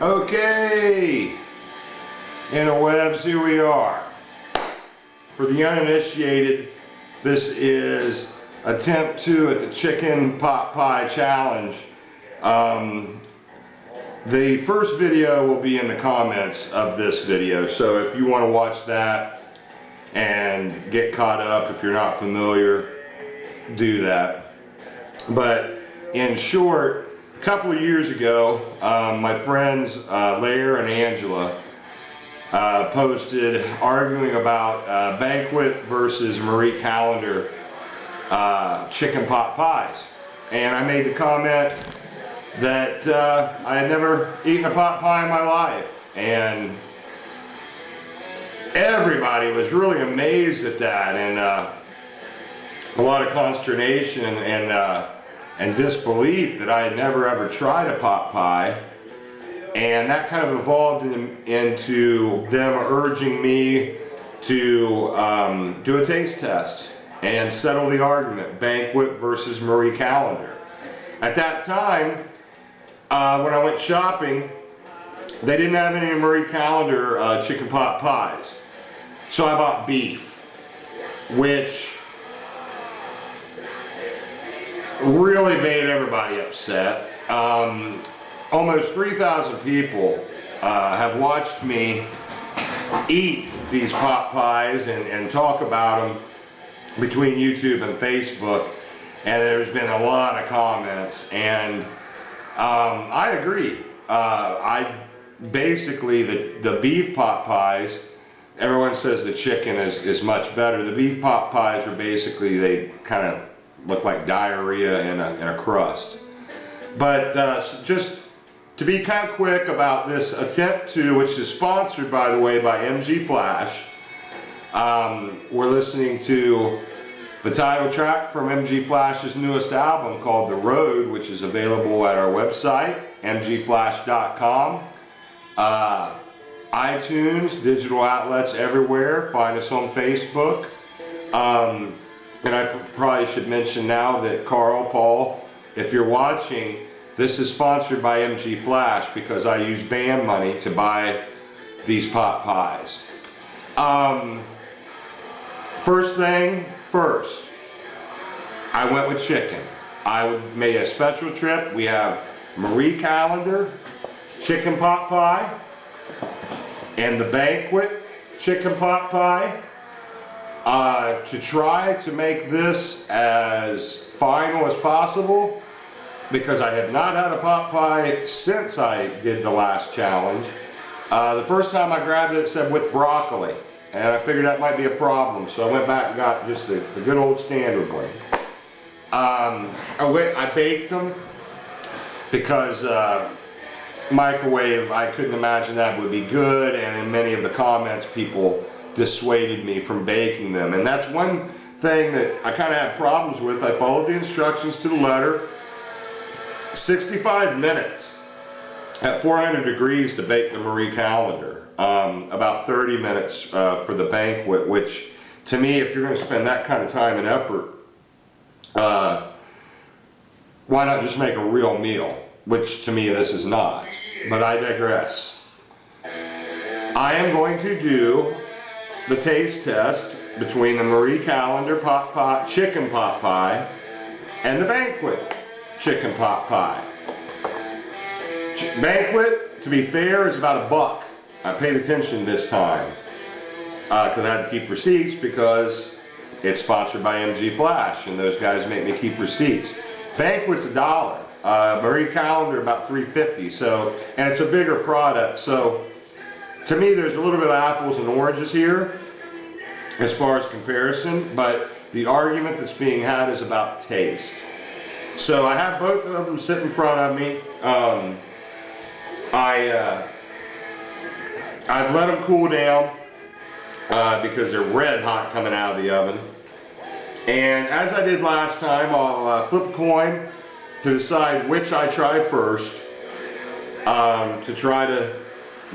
Okay, interwebs, here we are. For the uninitiated, this is attempt 2 at the chicken pot pie challenge. The first video will be in the comments of this video, so if you want to watch that and get caught up, if you're not familiar, do that. But in short, a couple of years ago, my friends Lair and Angela posted arguing about Banquet versus Marie Callender chicken pot pies, and I made the comment that I had never eaten a pot pie in my life, and everybody was really amazed at that, and a lot of consternation and disbelief that I had never ever tried a pot pie. And that kind of evolved into them urging me to do a taste test and settle the argument, Banquet versus Marie Callender. At that time, when I went shopping, they didn't have any Marie Callender chicken pot pies. So I bought beef, which really made everybody upset. Almost 3,000 people have watched me eat these pot pies and talk about them between YouTube and Facebook, and there's been a lot of comments, and I agree. Basically the beef pot pies, everyone says the chicken is much better. The beef pot pies are basically, they kind of look like diarrhea in a crust. But just to be kind of quick about this attempt 2, which is sponsored, by the way, by MG Flash. We're listening to the title track from MG Flash's newest album called The Road, which is available at our website, mgflash.com. iTunes, digital outlets everywhere. Find us on Facebook. And I probably should mention now that Paul, if you're watching, this is sponsored by MG Flash because I use band money to buy these pot pies. First thing first, I went with chicken. I made a special trip. We have Marie Callender chicken pot pie and the Banquet chicken pot pie. To try to make this as final as possible, because I have not had a pot pie since I did the last challenge. The first time I grabbed it, it said with broccoli, and I figured that might be a problem, so I went back and got just the good old standard one. I baked them because microwave, I couldn't imagine that would be good, and in many of the comments people dissuaded me from baking them, and that's one thing that I kind of had problems with. I followed the instructions to the letter. 65 minutes at 400 degrees to bake the Marie Callender, about 30 minutes for the Banquet, which to me, if you're going to spend that kind of time and effort, why not just make a real meal, which to me this is not, but I digress. I am going to do the taste test between the Marie Callender chicken pot pie and the Banquet chicken pot pie. Banquet, to be fair, is about $1. I paid attention this time because I had to keep receipts because it's sponsored by MG Flash and those guys make me keep receipts. Banquet's $1. Marie Callender about $3.50. So, and it's a bigger product. So to me, there's a little bit of apples and oranges here as far as comparison, but the argument that's being had is about taste. So I have both of them sitting in front of me. I've let them cool down because they're red hot coming out of the oven. And as I did last time, I'll flip a coin to decide which I try first, to try to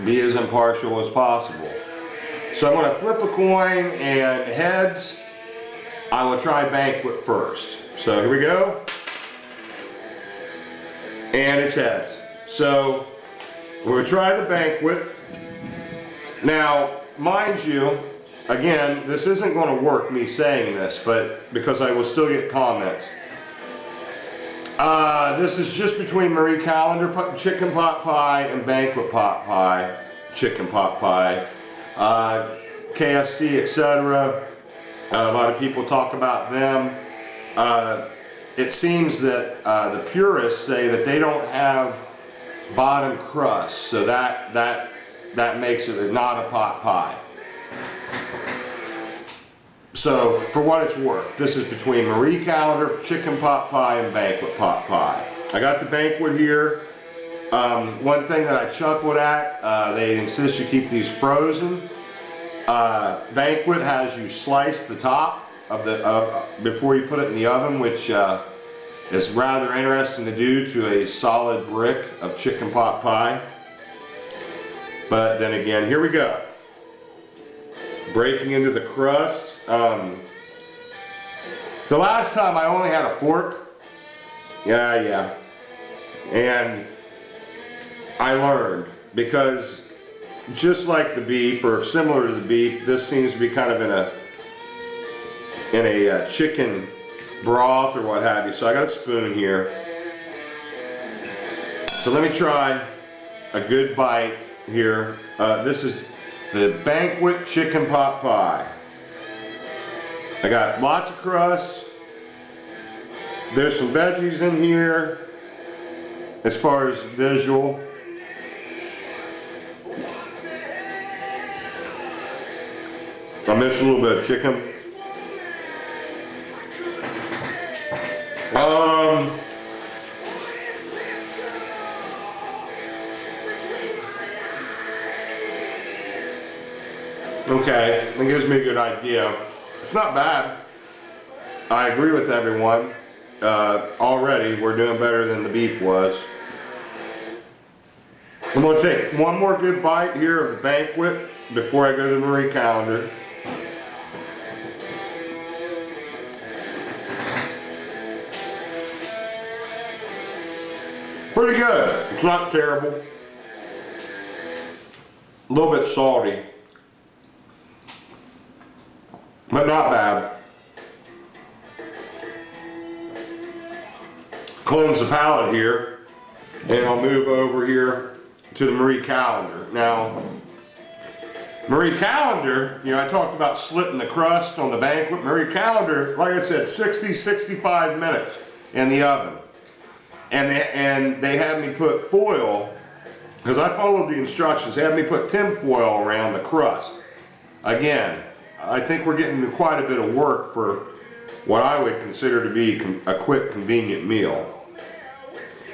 be as impartial as possible. So I'm going to flip a coin, and heads, I will try Banquet first. So here we go. And it's heads. So We're going to try the banquet. Now, mind you, again, this isn't going to work, me saying this, but because I will still get comments. This is just between Marie Callender chicken pot pie and banquet pot pie, chicken pot pie. KFC, etc. A lot of people talk about them. It seems that the purists say that they don't have bottom crust, so that makes it not a pot pie. So, for what it's worth, this is between Marie Callender chicken pot pie and banquet pot pie. I got the banquet here. One thing that I chuckled at, they insist you keep these frozen. Banquet has you slice the top of the before you put it in the oven, which is rather interesting to do to a solid brick of chicken pot pie. But then again, here we go. Breaking into the crust. The last time I only had a fork. Yeah. And I learned, because just like the beef, or similar to the beef, this seems to be kind of in a chicken broth or what have you. So I got a spoon here. So let me try a good bite here. This is the banquet chicken pot pie. I got lots of crust. There's some veggies in here as far as visual. I missed a little bit of chicken. Okay, that gives me a good idea. It's not bad. I agree with everyone. Already, we're doing better than the beef was. I'm going to take one more good bite here of the banquet before I go to the Marie Callender. Pretty good. It's not terrible. A little bit salty, but not bad. Cleanse the palate here, and I'll move over here to the Marie Callender. Now, Marie Callender, you know, I talked about slitting the crust on the banquet. Marie Callender, like I said, 60-65 minutes in the oven. And they had me put foil, because I followed the instructions, they had me put tin foil around the crust. Again, I think we're getting quite a bit of work for what I would consider to be a quick, convenient meal.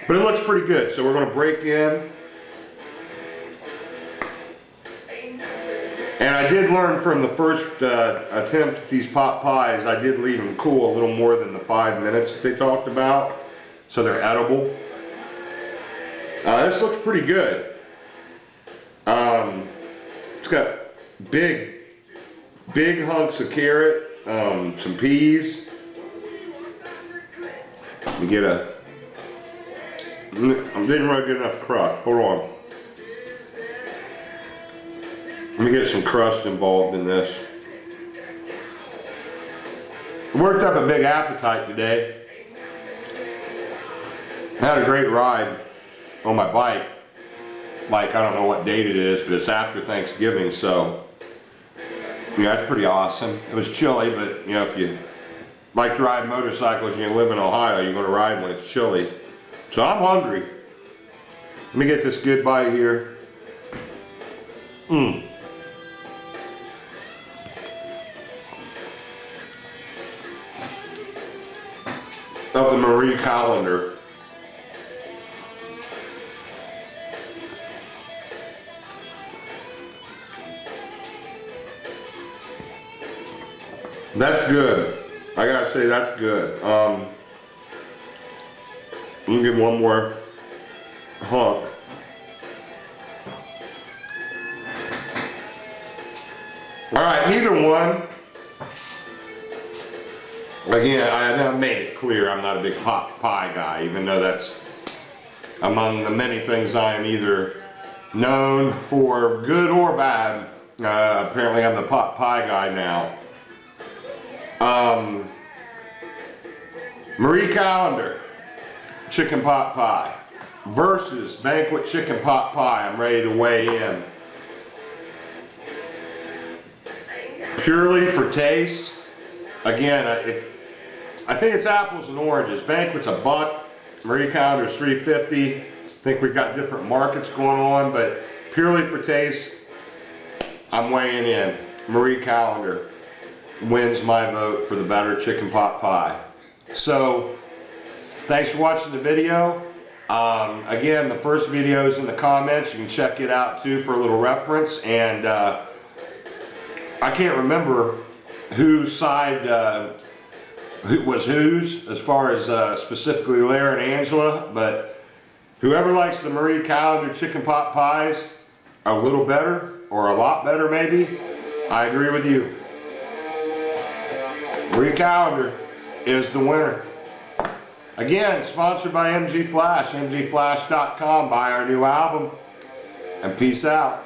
But it looks pretty good, so we're going to break in. And I did learn from the first attempt at these pot pies, I did leave them cool a little more than the 5 minutes that they talked about, so they're edible. This looks pretty good. It's got big hunks of carrot, some peas. Let me get I didn't really get enough crust. Hold on. Let me get some crust involved in this. I worked up a big appetite today. I had a great ride on my bike. Like, I don't know what date it is, but it's after Thanksgiving, so yeah, that's pretty awesome. It was chilly, but you know, if you like to ride motorcycles and you live in Ohio, you're going to ride when it's chilly. So I'm hungry. Let me get this good bite here. Of the Marie Callender. That's good. I gotta say, that's good. Let me get one more hunk. Alright, neither one. Again, I made it clear I'm not a big pot pie guy, even though that's among the many things I am either known for good or bad. Apparently I'm the pot pie guy now. Marie Callender chicken pot pie versus Banquet chicken pot pie. I'm ready to weigh in. Purely for taste, again, I think it's apples and oranges. Banquet's $1, Marie Callender's $3.50. I think we've got different markets going on, but purely for taste, I'm weighing in. Marie Callender wins my vote for the better chicken pot pie. So, thanks for watching the video. Again, the first video is in the comments. You can check it out too for a little reference. And I can't remember whose side who was whose as far as specifically Lara and Angela, but whoever likes the Marie Callender chicken pot pies a little better, or a lot better maybe, I agree with you. Marie Callender is the winner. Again, sponsored by MG Flash, mgflash.com. Buy our new album, and peace out.